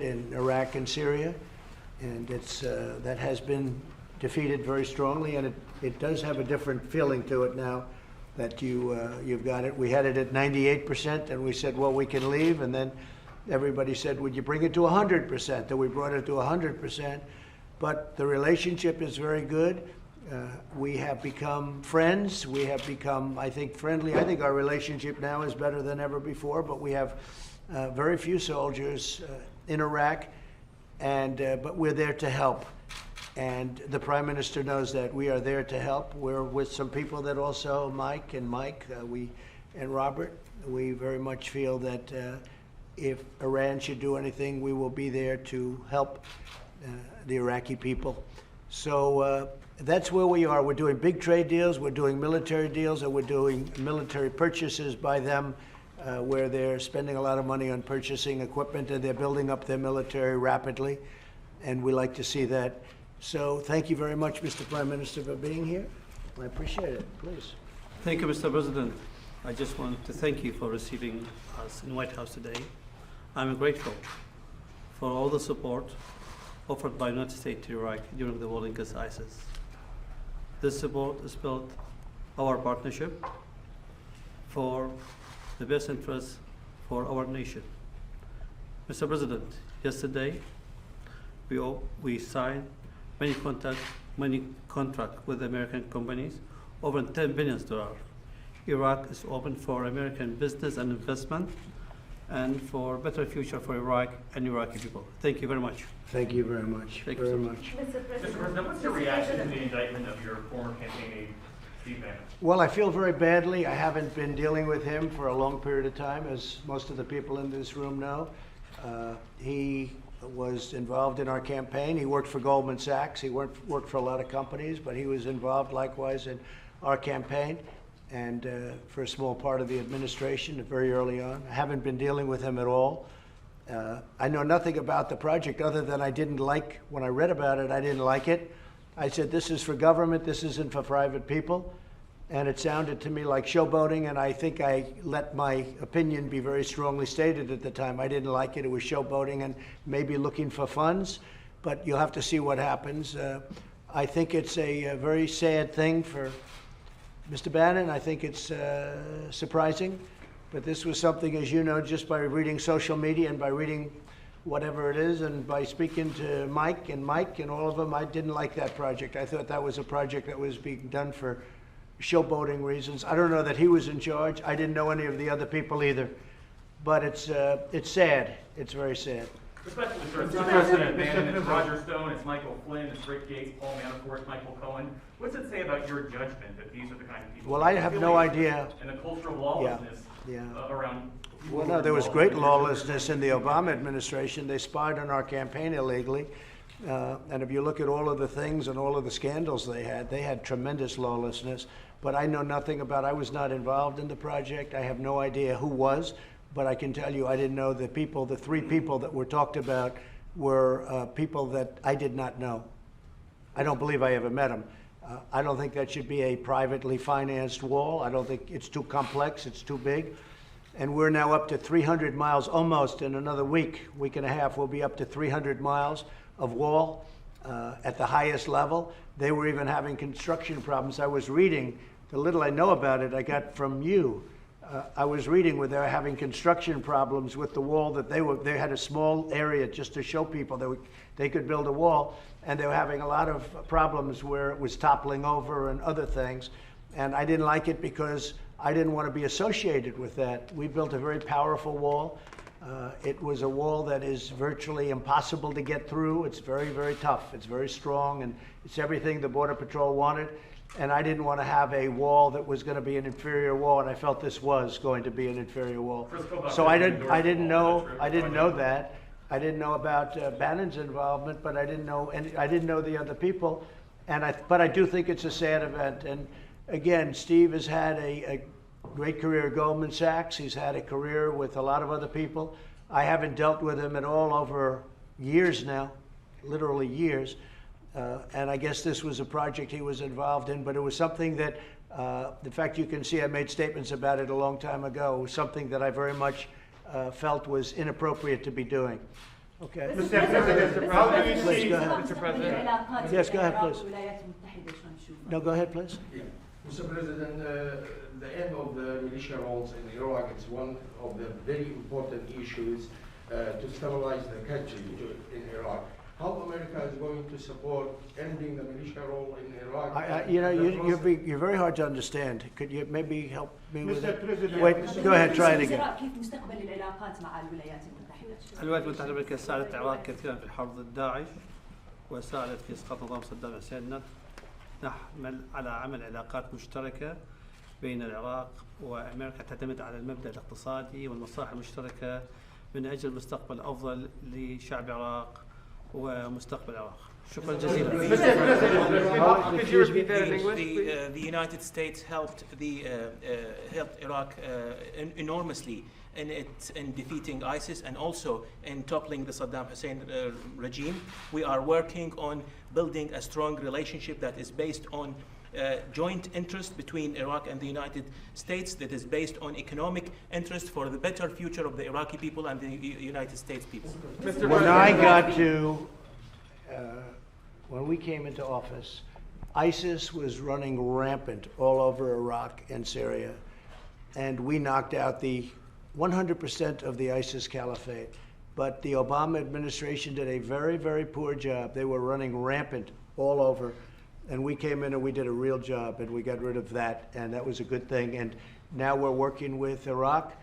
in Iraq and Syria, and that has been defeated very strongly, and it does have a different feeling to it now that you've got it. We had it at 98%, and we said, well, we can leave, and then everybody said, would you bring it to 100%? And we brought it to 100%, but the relationship is very good. We have become friends. We have become, I think, friendly. I think our relationship now is better than ever before, but we have very few soldiers in Iraq, but we're there to help. And the Prime Minister knows that we are there to help. We're with some people that also, Mike and Robert, we very much feel that if Iran should do anything, we will be there to help the Iraqi people. So that's where we are. We're doing big trade deals, we're doing military deals, and we're doing military purchases by them where they're spending a lot of money on purchasing equipment, and they're building up their military rapidly, and we like to see that. So thank you very much, Mr. Prime Minister, for being here. I appreciate it. Please. Thank you, Mr. President. I just want to thank you for receiving us in White House today. I'm grateful for all the support offered by United States to Iraq during the war against ISIS. This support has built our partnership for the best interests for our nation. Mr. President, yesterday we signed many contracts with American companies, over $10 billion. Iraq is open for American business and investment, and for a better future for Iraq and Iraqi people. Thank you very much. Thank you very much. Thank you very so much. Mr. President, what's your reaction to the indictment of your former campaign aide, Steve Bannon? Well, I feel very badly. I haven't been dealing with him for a long period of time, as most of the people in this room know. He was involved in our campaign. He worked for Goldman Sachs. He worked for a lot of companies, but he was involved likewise in our campaign and for a small part of the administration very early on. I haven't been dealing with him at all. I know nothing about the project other than when I read about it, I didn't like it. I said, this is for government, this isn't for private people. And it sounded to me like showboating, and I think I let my opinion be very strongly stated at the time. I didn't like it. It was showboating and maybe looking for funds, but you'll have to see what happens. I think it's a very sad thing for Mr. Bannon. I think it's surprising, but this was something, as you know, just by reading social media and by reading whatever it is, and by speaking to Mike and all of them, I didn't like that project. I thought that was a project that was being done for showboating reasons. I don't know that he was in charge. I didn't know any of the other people either. But it's sad. It's very sad. Mr. President, it's Roger Stone, it's Michael Flynn, it's Rick Gates, Paul Manafort, Michael Cohen. What's it say about your judgment that these are the kind of people? Well, I have no idea. And the cultural lawlessness around. Well, no, there was great lawlessness in the Obama administration. They spied on our campaign illegally. And if you look at all of the things and all of the scandals they had tremendous lawlessness. But I know nothing about, I was not involved in the project. I have no idea who was, but I can tell you I didn't know the three people that were talked about were people that I did not know. I don't believe I ever met them. I don't think that should be a privately financed wall. I don't think it's too complex, it's too big. And we're now up to 300 miles, almost in another week and a half, we'll be up to 300 miles of wall at the highest level. They were even having construction problems. I was reading, the little I know about it I got from you. I was reading where they were having construction problems with the wall, that they had a small area just to show people that they could build a wall, and they were having a lot of problems where it was toppling over and other things. And I didn't like it because I didn't want to be associated with that. We built a very powerful wall. It was a wall that is virtually impossible to get through. It's very, very tough. It's very strong, and it's everything the Border Patrol wanted. And I didn't want to have a wall that was going to be an inferior wall, and I felt this was going to be an inferior wall. So I didn't know that. I didn't know about Bannon's involvement, but I didn't know the other people. But I do think it's a sad event. And again, Steve has had a great career at Goldman Sachs. He's had a career with a lot of other people. I haven't dealt with him at all over years now, literally years. And I guess this was a project he was involved in, but it was something that, in fact, you can see I made statements about it a long time ago. It was something that I very much felt was inappropriate to be doing. Okay. Mr. President, how do you Please, see, go ahead. Mr. President? Yes, go ahead, please. No, go ahead, please. Mr. President, the end of the militia roles in Iraq is one of the very important issues to stabilize the country in Iraq. How America is going to support ending the militia role in Iraq? You're very hard to understand. Could you maybe help me with Mr. it? President. Wait, go ahead, try it again. كيف مستقبل العلاقات مع الولايات المتحدة؟ الولايات المتحدة الأمريكية ساعدت العراق كثيرا في الحرب ضد داعش وساعدت في إسقاط نظام صدام حسين. نعمل على عمل علاقات مشتركة بين العراق وأمريكا تعتمد على المبدأ الاقتصادي والمصالح المشتركة من أجل مستقبل أفضل لشعب العراق ومستقبل العراق. شكرا جزيلا. The United States helped Iraq enormously in defeating ISIS and also in toppling the Saddam Hussein regime. We are working on building a strong relationship that is based on joint interest between Iraq and the United States, that is based on economic interest for the better future of the Iraqi people and the United States people. When we came into office, ISIS was running rampant all over Iraq and Syria, and we knocked out the 100% of the ISIS caliphate. But the Obama administration did a very, very poor job. They were running rampant all over, and we came in and we did a real job, and we got rid of that, and that was a good thing. And now we're working with Iraq.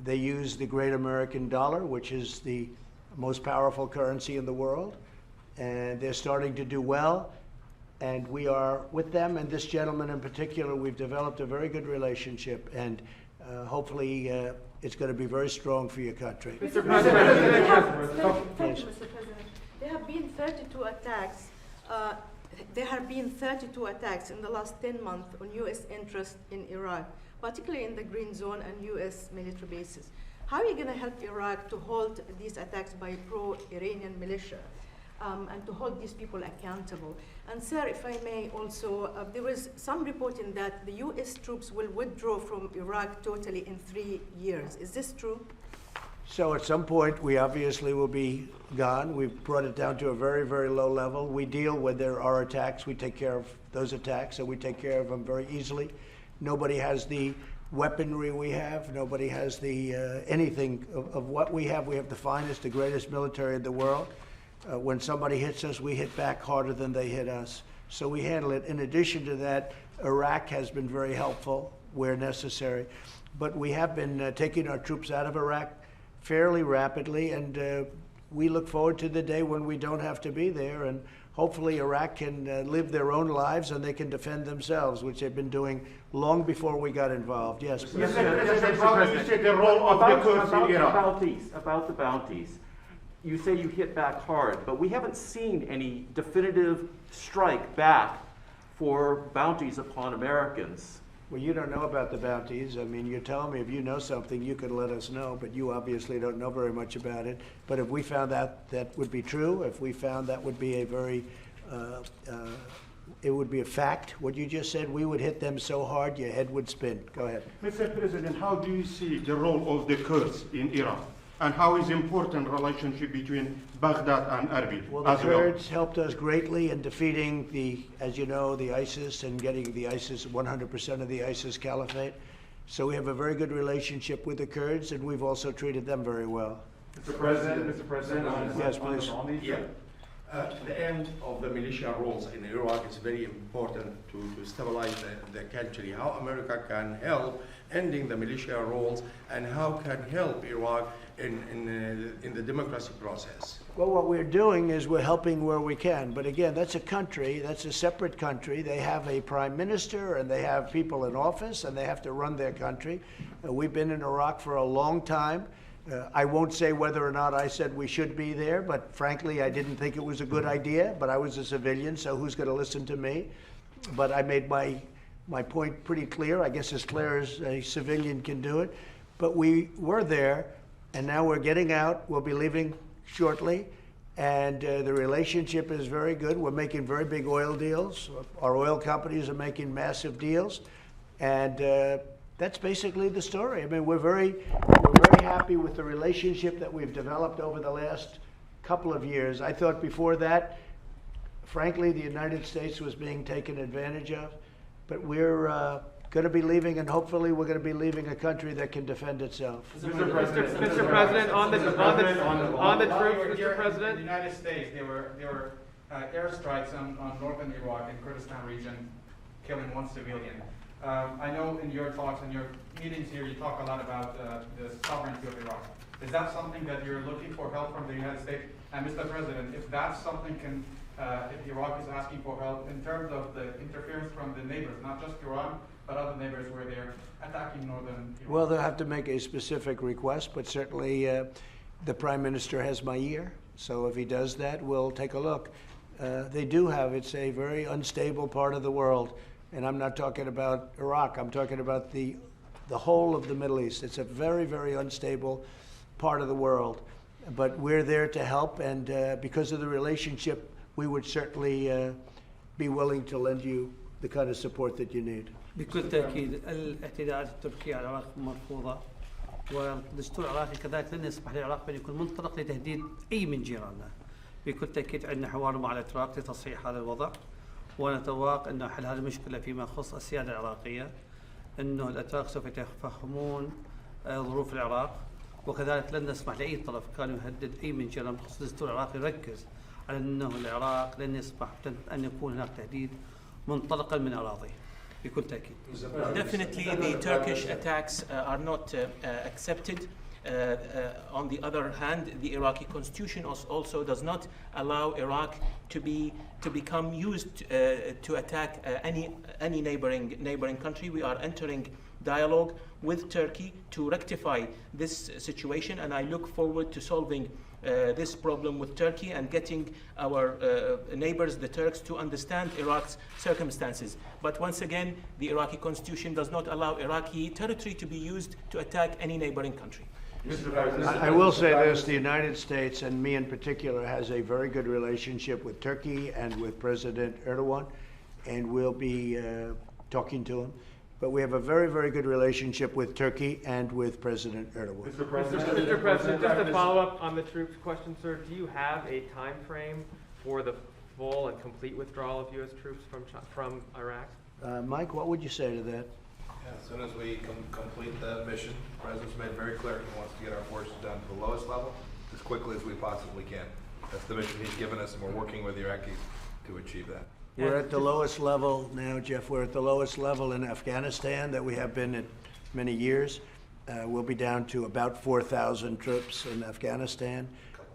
They use the great American dollar, which is the most powerful currency in the world, and they're starting to do well, and we are with them. And this gentleman in particular, we've developed a very good relationship, and hopefully it's going to be very strong for your country. Mr. President. Thank you, Mr. President. There have been 32 attacks. There have been 32 attacks in the last 10 months on U.S. interest in Iraq, particularly in the Green Zone and U.S. military bases. How are you going to help Iraq to halt these attacks by pro-Iranian militia and to hold these people accountable? And sir, if I may also, there was some reporting that the U.S. troops will withdraw from Iraq totally in 3 years. Is this true? So at some point, we obviously will be gone. We've brought it down to a very, very low level. We deal when there are attacks. We take care of those attacks, and we take care of them very easily. Nobody has the weaponry we have. Nobody has the anything of what we have. We have the finest, the greatest military in the world. When somebody hits us, we hit back harder than they hit us. So we handle it. In addition to that, Iraq has been very helpful where necessary. But we have been taking our troops out of Iraq fairly rapidly, and we look forward to the day when we don't have to be there, and hopefully Iraq can live their own lives and they can defend themselves, which they've been doing long before we got involved. Yes, please. Mr. President, how do you see the role of the Kurds in Iraq? About the bounties. You say you hit back hard, but we haven't seen any definitive strike back for bounties upon Americans. Well, you don't know about the bounties. I mean, you're telling me if you know something, you could let us know, but you obviously don't know very much about it. But if we found out that would be true, if we found that would be a very, it would be a fact, what you just said, we would hit them so hard your head would spin. Go ahead. Mr. President, how do you see the role of the Kurds in Iraq? And how is important relationship between Baghdad and Erbil? Well, the Kurds helped us greatly in defeating the, as you know, the ISIS and getting the ISIS, 100% of the ISIS caliphate. So we have a very good relationship with the Kurds, and we've also treated them very well. Mr. President, Yes, please. Yeah. The end of the militia roles in Iraq is very important to stabilize the country. How America can help ending the militia roles, and how can help Iraq in the democracy process? Well, what we're doing is we're helping where we can. But again, that's a country, that's a separate country. They have a prime minister and they have people in office and they have to run their country. We've been in Iraq for a long time. I won't say whether or not I said we should be there, but frankly, I didn't think it was a good idea, but I was a civilian, so who's going to listen to me? But I made my point pretty clear, I guess as clear as a civilian can do it. But we were there, and now we're getting out. We'll be leaving shortly, and the relationship is very good. We're making very big oil deals. Our oil companies are making massive deals, and that's basically the story. I mean, we're very very happy with the relationship that we've developed over the last couple of years. I thought before that, frankly, the United States was being taken advantage of, but we're going to be leaving, and hopefully we're going to be leaving a country that can defend itself. Mr. President, on the troops, Mr. President. In the United States, there were airstrikes on northern Iraq and Kurdistan region, killing 1 civilian. I know in your talks and your meetings here, you talk a lot about the sovereignty of Iraq. Is that something that you're looking for help from the United States? And Mr. President, if that's something if Iraq is asking for help in terms of the interference from the neighbors, not just Iran, but other neighbors where they're attacking northern Iraq? Well, they'll have to make a specific request, but certainly the Prime Minister has my ear. So if he does that, we'll take a look. They do have, it's a very unstable part of the world. And I'm not talking about Iraq, I'm talking about the whole of the Middle East. It's a very, very unstable part of the world. But we're there to help, and because of the relationship, we would certainly be willing to lend you the kind of support that you need. بكل تأكيد الاعتداءات التركية على العراق مرفوضة، والدستور العراقي كذلك لن يسمح للعراق بأن يكون منطلق لتهديد أي من جيراننا. بكل تأكيد عندنا حوار مع الأتراك لتصحيح هذا الوضع، ونتوقع أن حل هذه المشكلة فيما يخص السيادة العراقية، أنه الأتراك سوف يتفهمون ظروف العراق، وكذلك لن نسمح لأي طرف كان يهدد أي من جيراننا بخصوص الدستور العراقي يركز على أنه العراق لن يسمح أن يكون هناك تهديد منطلقا من أراضيه. بكل تأكيد. Definitely the Turkish attacks are not accepted. On the other hand, the Iraqi constitution also does not allow Iraq to become used to attack any neighboring country. We are entering dialogue with Turkey to rectify this situation, and I look forward to solving this problem with Turkey and getting our neighbors, the Turks, to understand Iraq's circumstances. But once again, the Iraqi constitution does not allow Iraqi territory to be used to attack any neighboring country. I will say this, the United States, and me in particular, has a very good relationship with Turkey and with President Erdogan, and we'll be talking to him. But we have a very, very good relationship with Turkey and with President Erdogan. Mr. President, just to follow up on the troops question, sir, do you have a time frame for the full and complete withdrawal of U.S. troops from Iraq? Mike, what would you say to that? Yeah, as soon as we complete the mission, the President's made very clear he wants to get our forces down to the lowest level as quickly as we possibly can. That's the mission he's given us, and we're working with the Iraqis to achieve that. We're at the lowest level now, Jeff. We're at the lowest level in Afghanistan that we have been in many years. We'll be down to about 4,000 troops in Afghanistan,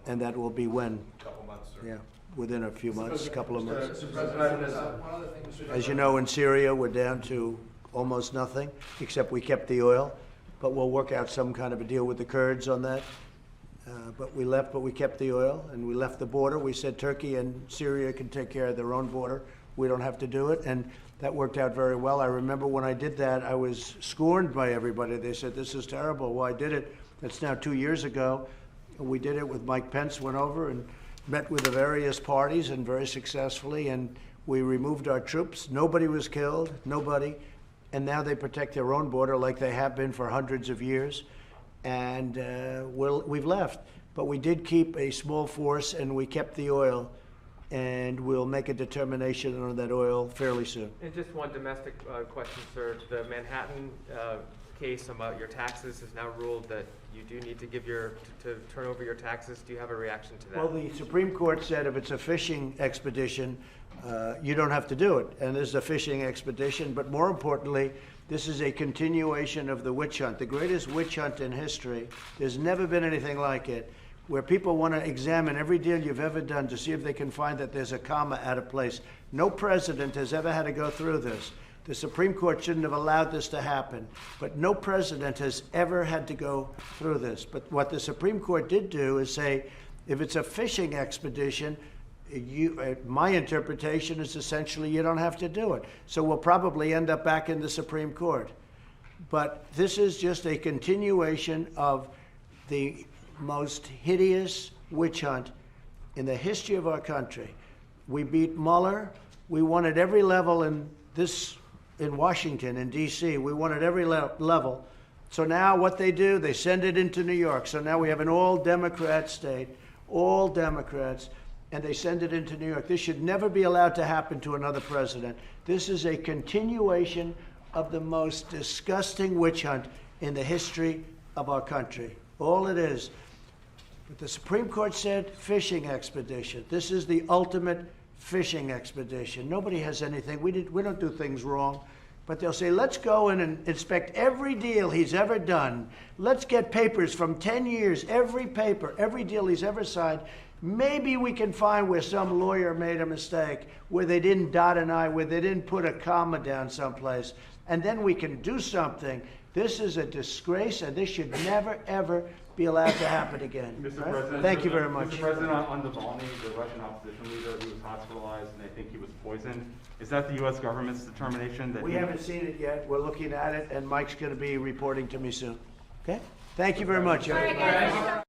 and that will be when? A couple months, sir. Yeah, within a few months, a couple of months. Mr. President, one other thing, Mr. As you know, in Syria, we're down to almost nothing, except we kept the oil. But we'll work out some kind of a deal with the Kurds on that. But we left, but we kept the oil, and we left the border. We said Turkey and Syria can take care of their own border. We don't have to do it, and that worked out very well. I remember when I did that, I was scorned by everybody. They said, this is terrible. Well, I did it. That's now 2 years ago. We did it with Mike Pence, went over and met with the various parties, and very successfally, and we removed our troops. Nobody was killed, nobody. And now they protect their own border like they have been for hundreds of years. And we've left. But we did keep a small force, and we kept the oil, and we'll make a determination on that oil fairly soon. And just one domestic question, sir. The Manhattan case about your taxes has now ruled that you do need to to turn over your taxes. Do you have a reaction to that? Well, the Supreme Court said if it's a fishing expedition, you don't have to do it. And this is a fishing expedition, but more importantly, this is a continuation of the witch hunt, the greatest witch hunt in history. There's never been anything like it, where people want to examine every deal you've ever done to see if they can find that there's a comma out of place. No president has ever had to go through this. The Supreme Court shouldn't have allowed this to happen, but no president has ever had to go through this. But what the Supreme Court did do is say, if it's a fishing expedition, my interpretation is essentially you don't have to do it. So we'll probably end up back in the Supreme Court. But this is just a continuation of the most hideous witch hunt in the history of our country. We beat Mueller. We won at every level in Washington, in D.C. We won at every level So now what they do, they send it into New York. So now we have an all-Democrat state, all Democrats, and they send it into New York. This should never be allowed to happen to another president. This is a continuation of the most disgusting witch hunt in the history of our country. All it is. But the Supreme Court said fishing expedition. This is the ultimate fishing expedition. Nobody has anything. We don't do things wrong. But they'll say, let's go in and inspect every deal he's ever done. Let's get papers from 10 years, every paper, every deal he's ever signed. Maybe we can find where some lawyer made a mistake, where they didn't dot an I, where they didn't put a comma down someplace. And then we can do something. This is a disgrace, and this should never, ever be allowed to happen again. Mr. Right? President, Thank you very much. Mr. President, on Navalny, the Russian opposition leader who was hospitalized and I think he was poisoned, is that the U.S. government's determination that We haven't seen it yet. We're looking at it, and Mike's going to be reporting to me soon. Okay? Thank you very much, everybody.